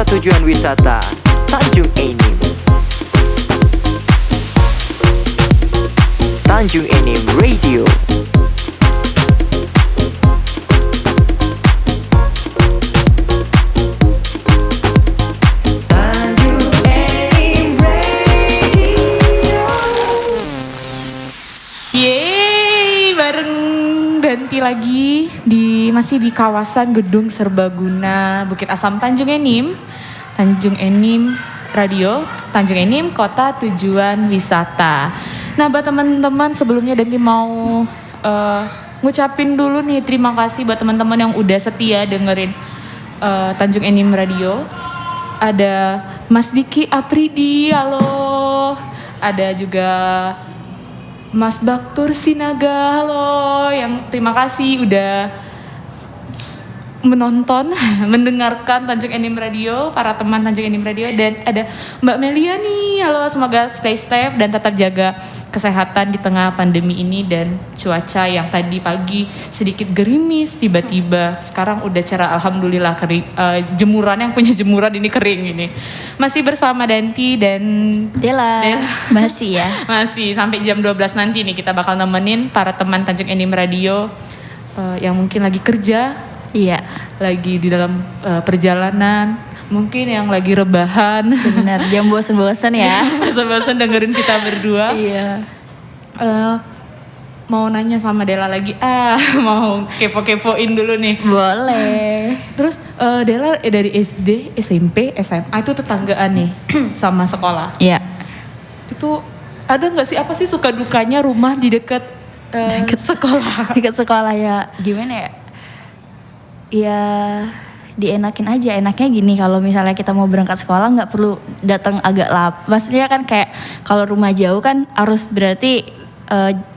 kota tujuan wisata Tanjung Enim. Tanjung Enim Radio. Yeay, bareng Danti lagi masih di kawasan Gedung Serbaguna Bukit Asam Tanjung Enim. Tanjung Enim Radio, Tanjung Enim kota tujuan wisata. Nah, buat teman-teman sebelumnya Danti mau ngucapin dulu nih terima kasih buat teman-teman yang udah setia dengerin Tanjung Enim Radio. Ada Mas Diki Apridi, halo. Ada juga Mas Baktur Sinaga, halo, yang terima kasih udah menonton, mendengarkan Tanjung Enim Radio, para teman Tanjung Enim Radio. Dan ada Mbak Melia nih, halo, semoga stay safe dan tetap jaga kesehatan di tengah pandemi ini dan cuaca yang tadi pagi sedikit gerimis, tiba-tiba sekarang udah cerah, alhamdulillah kering. Jemuran yang punya jemuran ini kering ini. Masih bersama Danti dan Dela. Masih ya. Masih sampai jam 12 nanti nih kita bakal nemenin para teman Tanjung Enim Radio yang mungkin lagi kerja, Iya. lagi di dalam perjalanan, mungkin yang lagi rebahan. Benar, jangan bosan-bosan ya. Bosan-bosan dengerin kita berdua. Iya. Mau nanya sama Dela lagi, mau kepo-kepoin dulu nih. Boleh. Terus Dela dari SD, SMP, SMA itu tetanggaan nih sama sekolah. Iya. Itu ada nggak sih, apa sih suka dukanya rumah di dekat sekolah? Dekat sekolah ya, gimana ya? Ya dienakin aja. Enaknya gini, kalau misalnya kita mau berangkat sekolah nggak perlu datang agak lap. Maksudnya kan kayak kalau rumah jauh kan harus berarti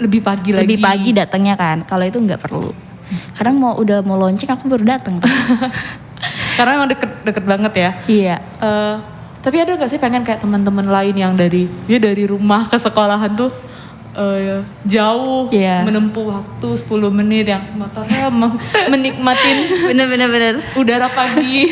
Lebih pagi lagi. lebih pagi datangnya kan. Kalau itu nggak perlu. Kadang udah mau lonceng aku baru datang. Karena emang deket banget ya. Iya. Tapi ada nggak sih pengen kayak teman-teman lain yang dari rumah ke sekolahan tuh jauh, Iya. menempuh waktu 10 menit yang motornya menikmatin Bener. udara pagi.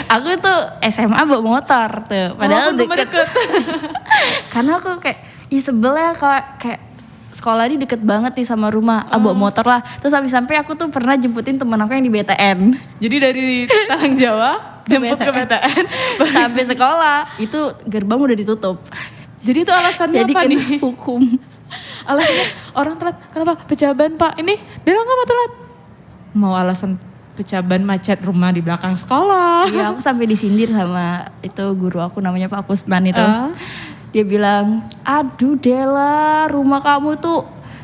Aku tuh SMA bawa motor tuh. Padahal deket. Karena aku kayak sebel ya kayak sekolah ini deket banget nih sama rumah. Bawa motor lah. Terus sampai aku tuh pernah jemputin temen aku yang di BTN. Jadi dari Talang Jawa jemput ke BTN Sampai sekolah itu gerbang udah ditutup. Jadi itu alasannya Jadi apa kena nih? hukum. Alasannya orang telat, kenapa? Pecah ban Pak, ini Dela nggak mau telat. Mau alasan pecah ban macet rumah di belakang sekolah. Iya, aku sampai disindir sama itu guru aku namanya Pak Kusnan itu. Dia bilang, aduh Dela, rumah kamu tuh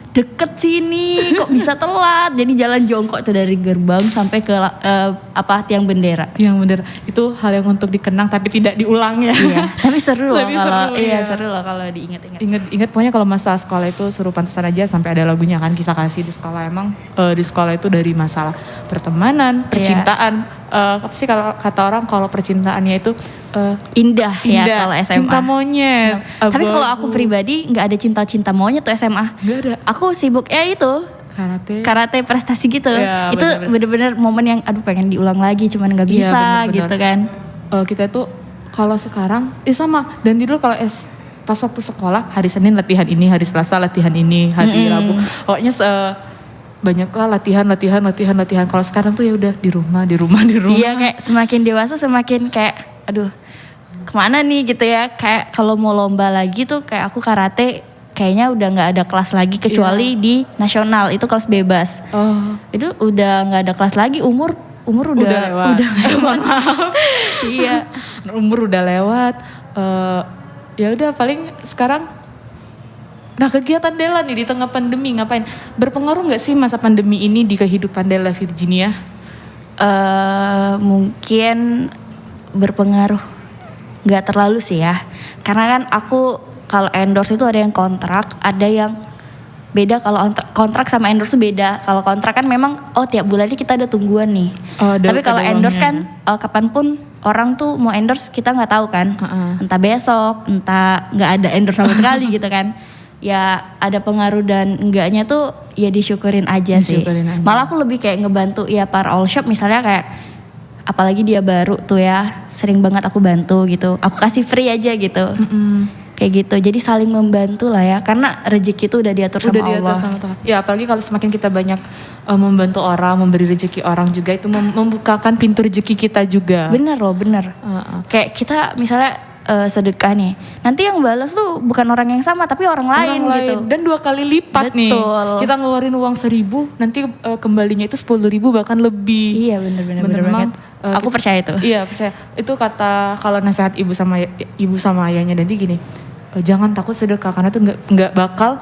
deket sini, kok bisa telat. Jadi jalan jongkok tuh dari gerbang sampai ke tiang bendera. Yang bener, itu hal yang untuk dikenang tapi tidak diulang ya. Iya, tapi seru loh Tapi kalau seru, iya. seru loh kalau diingat-ingat. Ingat pokoknya kalau masa sekolah itu seru pantesan aja, sampai ada lagunya kan, kisah kasih di sekolah. Emang di sekolah itu dari masalah pertemanan, percintaan. Apa sih kata orang kalau percintaannya itu Indah ya kalau SMA. Cinta monyet. Tapi kalau aku pribadi nggak ada cinta-cinta monyet tuh SMA. Nggak ada. Aku sibuk itu karate prestasi gitu. Ya, itu bener-bener momen yang aduh pengen diulang lagi, cuman nggak bisa bener-bener. gitu kan. Kita tuh kalau sekarang sama, dan dulu kalau pas waktu sekolah hari Senin latihan ini, hari Selasa latihan ini, hari Rabu pokoknya banyaklah latihan. Kalau sekarang tuh ya udah di rumah. Iya, kayak semakin dewasa semakin kayak aduh kemana nih gitu ya. Kayak kalau mau lomba lagi tuh kayak aku karate kayaknya udah nggak ada kelas lagi kecuali di nasional, itu kelas bebas. Itu udah nggak ada kelas lagi, umur udah lewat. Mohon maaf. Iya, umur udah lewat. Ya udah paling sekarang. Nah, kegiatan Dela nih di tengah pandemi ngapain? Berpengaruh nggak sih masa pandemi ini di kehidupan Dela Virginia? Mungkin berpengaruh, nggak terlalu sih ya. Karena kan aku kalau endorse itu ada yang kontrak, ada yang beda. Kalau kontrak sama endorse beda. Kalau kontrak kan memang tiap bulannya kita ada tungguan nih. Tapi kalau endorse kan kapanpun orang tuh mau endorse kita nggak tahu kan. Entah besok, entah nggak ada endorse sama sekali gitu kan. Ya ada pengaruh dan enggaknya tuh ya disyukurin aja sih. Malah aku lebih kayak ngebantu ya para all shop misalnya, kayak apalagi dia baru tuh ya sering banget aku bantu gitu. Aku kasih free aja gitu. Kayak gitu. Jadi saling membantu lah ya. Karena rezeki itu udah diatur sama Udah diatur Allah. sama Tuhan. Ya apalagi kalau semakin kita banyak membantu orang, memberi rezeki orang juga itu membukakan pintu rezeki kita juga. Bener loh, bener. Kayak kita misalnya sedekah nih. Nanti yang balas tuh bukan orang yang sama tapi orang lain gitu. Dan 2 kali lipat nih. Betul. Kita ngeluarin uang 1.000, nanti kembalinya itu 10.000 bahkan lebih. Iya bener Memang, aku percaya itu. Iya percaya. Itu kata kalau nasihat ibu sama ayahnya nanti gini. Jangan takut sedekah karena itu nggak bakal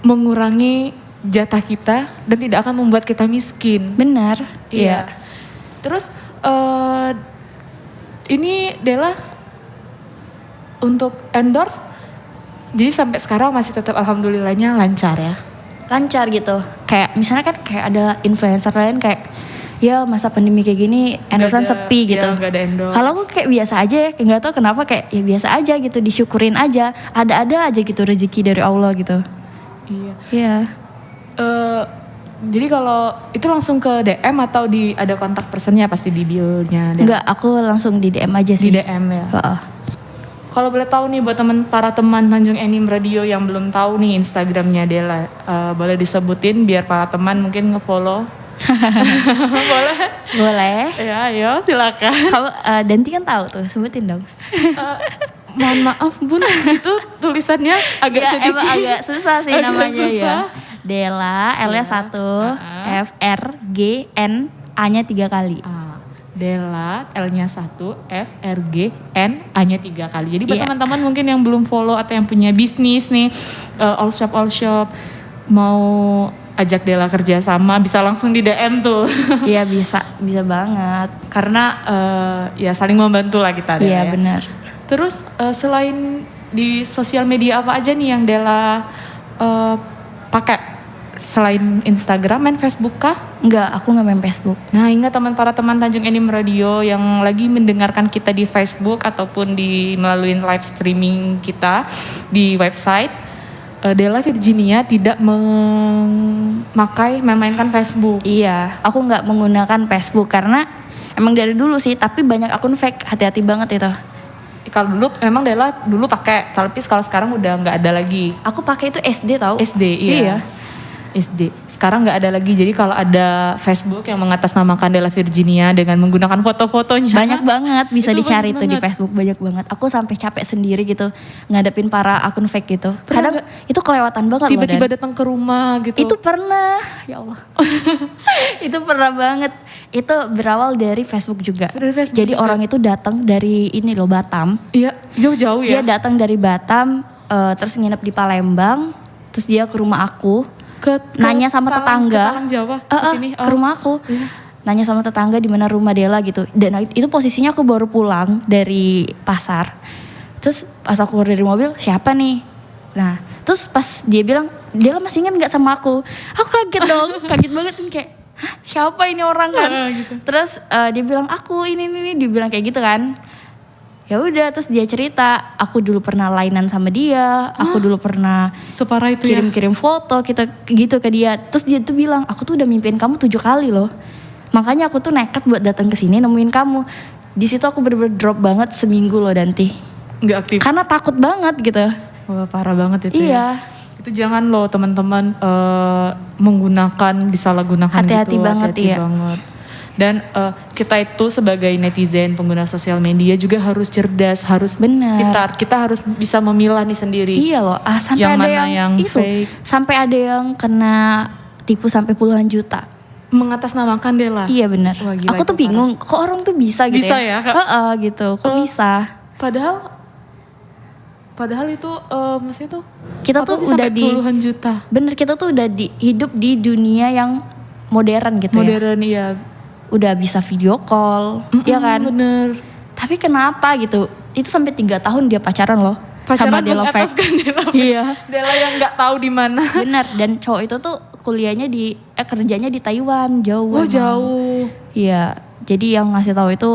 mengurangi jatah kita dan tidak akan membuat kita miskin. Benar. Iya. Terus ini Della untuk endorse, jadi sampai sekarang masih tetap alhamdulillahnya lancar ya. Lancar gitu. Kayak misalnya kan kayak ada influencer lain kayak ya masa pandemi kayak gini endorse sepi gitu. Ya, gak ada endorse. Kalau aku kayak biasa aja ya, nggak tahu kenapa kayak ya biasa aja gitu, disyukurin aja. Ada aja gitu rezeki dari Allah gitu. Iya. Iya. Jadi kalau itu langsung ke DM atau ada kontak personnya pasti di bio-nya? Enggak, aku langsung di DM aja sih. Di DM ya. Heeh. Kalau boleh tahu nih buat para teman Tanjung Enim Radio yang belum tahu nih Instagramnya Della, boleh disebutin biar para teman mungkin ngefollow. Boleh? Boleh. Ya, ayo silakan. Kamu Danti kan tahu tuh, sebutin dong. Mohon maaf Bun, itu tulisannya agak Ya, sedikit. emang agak susah sih Agak namanya susah. ya. Della, L-nya 1, F R G N, A-nya 3 kali. Della, L-nya 1, F, R, G, N, A-nya 3 kali. Jadi buat Iya. teman-teman mungkin yang belum follow atau yang punya bisnis nih, all shop, mau ajak Della kerja sama, bisa langsung di DM tuh. Iya bisa banget. Karena ya saling membantu lah kita. Della, Iya ya. benar. Terus selain di sosial media apa aja nih yang Della pakai? Selain Instagram, main Facebook kah? Enggak, aku nggak main Facebook. Nah ingat para teman Tanjung Enim Radio yang lagi mendengarkan kita di Facebook ataupun melalui live streaming kita di website, Della Virginia tidak memainkan Facebook. Iya, aku nggak menggunakan Facebook karena emang dari dulu sih, tapi banyak akun fake, hati-hati banget itu. Kalau dulu memang Della dulu pakai, tapi kalau sekarang udah nggak ada lagi. Aku pakai itu SD tahu. SD, iya. SD. Sekarang nggak ada lagi. Jadi kalau ada Facebook yang mengatasnamakan Della Virginia dengan menggunakan foto-fotonya, Banyak banget, bisa Itu dicari banyak tuh di banget. Facebook, banyak banget. Aku sampai capek sendiri gitu ngadepin para akun fake gitu. Kadang itu kelewatan banget tiba-tiba loh. Dan datang ke rumah gitu. itu pernah, ya Allah. Itu pernah banget. Itu berawal dari Facebook juga. Dari Facebook Jadi juga. orang itu datang dari ini loh Batam. Iya, jauh-jauh ya. Dia datang dari Batam, terus nginep di Palembang, terus dia ke rumah aku. Nanya sama tetangga, ke Talang Jawa, ke sini. ke rumah aku, nanya sama tetangga di mana rumah Della gitu. Dan itu posisinya aku baru pulang dari pasar. Terus pas aku keluar dari mobil, siapa nih? Nah, terus pas dia bilang, Della masih ingat nggak sama aku? Aku kaget dong, kaget banget kan kayak, hah, siapa ini orang kan? Gitu. Terus dia bilang aku ini, dia bilang kayak gitu kan. Ya udah, terus dia cerita, aku dulu pernah lainan sama dia, aku dulu pernah Separah itu ya. kirim-kirim foto kita gitu ke dia. Terus dia tuh bilang, aku tuh udah mimpiin kamu 7 kali loh. Makanya aku tuh nekat buat datang ke sini nemuin kamu. Di situ aku bener-bener drop banget seminggu loh Danti. Nggak aktif. Karena takut banget gitu. Wah, parah banget itu Iya. ya. Itu jangan loh teman-teman menggunakan, disalahgunakan Hati-hati gitu. banget, iya. banget. Dan kita itu sebagai netizen, pengguna sosial media juga harus cerdas, harus Bener. pintar. Kita harus bisa memilah nih sendiri. Iya loh, sampai Yang ada mana yang, yang itu, fake. sampai ada yang kena tipu sampai puluhan juta. Mengatasnamakan Della. Iya bener. Wah, gila, Aku tuh itu bingung, kok orang tuh bisa gitu Bisa ya, Kak? gitu, kok bisa. Padahal itu maksudnya tuh Kita apa tuh bisa udah sampai puluhan juta. Bener, kita tuh udah hidup di dunia yang modern gitu ya. Modern iya. Udah bisa video call, ya kan? Bener. Tapi kenapa gitu? Itu sampai 3 tahun dia pacaran loh. Pacaran sama Della fake. mengataskan Della fake. Iya. Della yang nggak tahu di mana. Bener, dan cowok itu tuh kuliahnya kerjanya di Taiwan, jauh. Wah emang. jauh. Iya, jadi yang ngasih tahu itu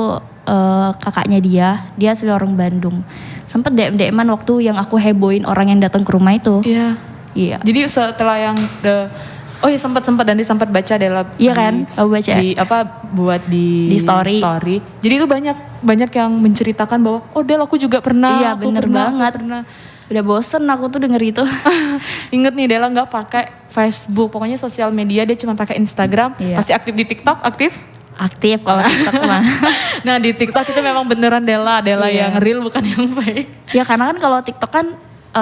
kakaknya dia asli orang Bandung. Sempet DM-an waktu yang aku hebohin orang yang datang ke rumah itu. Iya. Iya. Jadi setelah yang Oh ya sempat Dandi sempat baca Dela. Iya kan? Aku baca. Di apa buat di story. Jadi itu banyak yang menceritakan bahwa oh Del aku juga pernah. Iya bener banget. Pernah. Udah bosen aku tuh denger itu. Ingat nih Dela nggak pakai Facebook, pokoknya sosial media dia cuma pakai Instagram. Iya. Pasti aktif di TikTok, aktif? Aktif kalau TikTok mah. Nah di TikTok itu memang beneran Dela Iya. yang real bukan yang fake. Ya karena kan kalau TikTok kan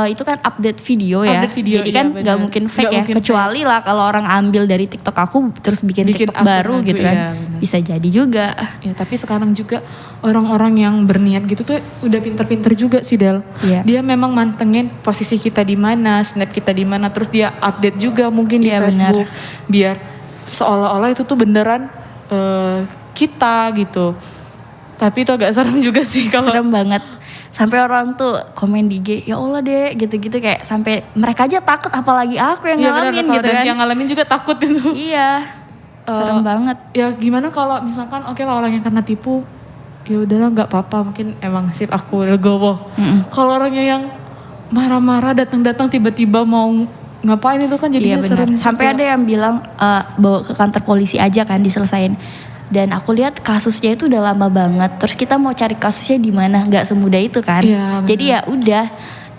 itu kan update video ya. Update video, Jadi iya, kan benar. nggak mungkin fake Nggak ya. mungkin Kecuali lah kalau orang ambil dari TikTok aku terus bikin TikTok akun baru lagu, gitu kan. iya, benar. Bisa jadi juga. Ya tapi sekarang juga orang-orang yang berniat gitu tuh udah pinter-pinter juga sih Del. Iya. Dia memang mantengin posisi kita di mana, snap kita di mana, terus dia update juga mungkin di Iya, Facebook biar seolah-olah itu tuh beneran kita gitu. Tapi itu agak serem juga sih kalau Serem banget. Sampai orang tuh komen di IG, ya Allah deh gitu-gitu kayak sampai mereka aja takut apalagi aku yang Iya, benar, ngalamin kalau gitu dan kan. yang ngalamin juga takut itu. Iya. Serem banget. Ya gimana kalau misalkan oke lah orang yang kena tipu, ya udahlah nggak apa-apa mungkin emang nasib aku legowo. Kalau orangnya yang marah-marah datang-datang tiba-tiba mau ngapain itu kan jadinya Iya serem. benar. Sampai ada yang bilang bawa ke kantor polisi aja kan diselesain. Dan aku lihat kasusnya itu udah lama banget. Terus kita mau cari kasusnya di mana? Nggak semudah itu kan. Iya, benar. Jadi ya udah.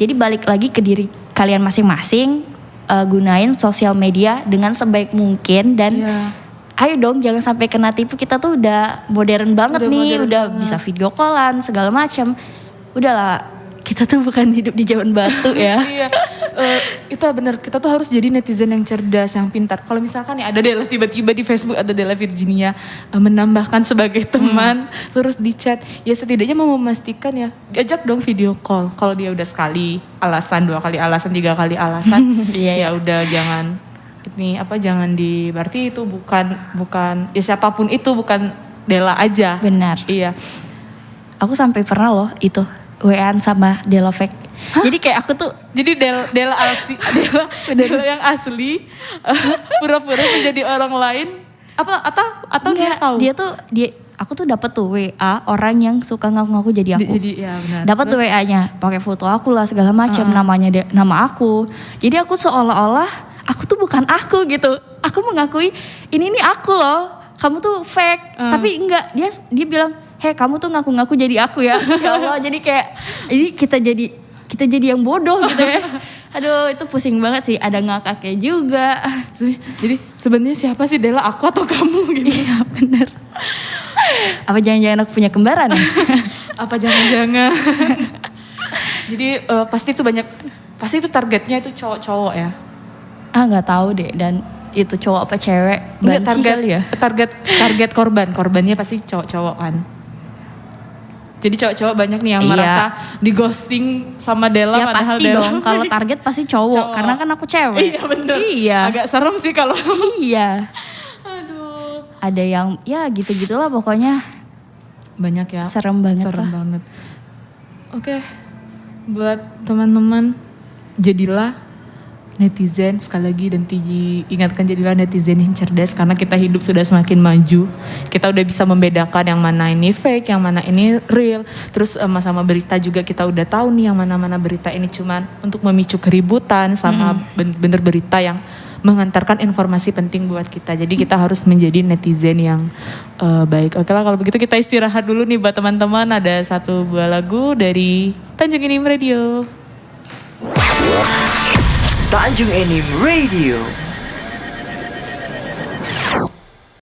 Jadi balik lagi ke diri kalian masing-masing. Gunain sosial media dengan sebaik mungkin dan Iya. ayo dong jangan sampai kena tipu. Kita tuh udah modern banget Udah nih, modern udah banget. bisa video callan segala macam. Udahlah, kita tuh bukan hidup di zaman batu ya. Iya, itu benar. Kita tuh harus jadi netizen yang cerdas, yang pintar. Kalau misalkan ya ada Della tiba-tiba di Facebook, ada Della Virginia menambahkan sebagai teman, terus di chat, ya setidaknya mau memastikan ya, diajak dong video call. Kalau dia udah sekali alasan, 2 kali alasan, 3 kali alasan, Iya, ya udah jangan berarti itu bukan ya siapapun itu bukan Della aja. Benar. Iya. Aku sampai pernah loh itu WA-an sama Delovek. Jadi kayak aku tuh Jadi Della yang asli pura-pura menjadi orang lain atau dia enggak, tahu? aku tuh dapat tuh WA orang yang suka ngaku-ngaku jadi aku. Jadi ya benar. Dapat tuh WA-nya, pakai foto aku lah segala macam, nama aku. Jadi aku seolah-olah aku tuh bukan aku gitu. Aku mengakui ini nih aku loh. Kamu tuh fake. Tapi enggak, dia bilang, "Hei, kamu tuh ngaku-ngaku jadi aku ya." Ya Allah, jadi kita jadi yang bodoh gitu ya. Aduh, itu pusing banget sih. Ada ngakaknya juga. Jadi sebenarnya siapa sih Della, aku atau kamu gitu? Iya, bener. Apa jangan-jangan aku punya kembaran? Apa jangan-jangan? Jadi pasti itu targetnya itu cowok-cowok ya. Nggak tahu deh. Dan itu cowok apa cewek? Enggak, Banci kali ya. target korbannya pasti cowok-cowok kan. Jadi cowok-cowok banyak nih yang Iya. merasa di ghosting sama Della Ya padahal pasti Della dong. Kalau target pasti cowok. Karena kan aku cewek. Iya bener. Iya. Agak serem sih kalau. Iya. Aduh. Ada yang ya gitu-gitulah pokoknya. Banyak ya. Serem banget Serem lah. banget. Oke. Buat teman-teman jadilah netizen sekali lagi dan ingatkan jadilah netizen yang cerdas karena kita hidup sudah semakin maju. Kita udah bisa membedakan yang mana ini fake, yang mana ini real. Terus sama berita juga kita udah tahu nih yang mana-mana berita ini cuman untuk memicu keributan sama bener berita yang mengantarkan informasi penting buat kita. Jadi kita harus menjadi netizen yang baik. Oke lah kalau begitu kita istirahat dulu nih buat teman-teman. Ada 1 buah lagu dari Tanjung Enim Radio. Tanjung Enim Radio.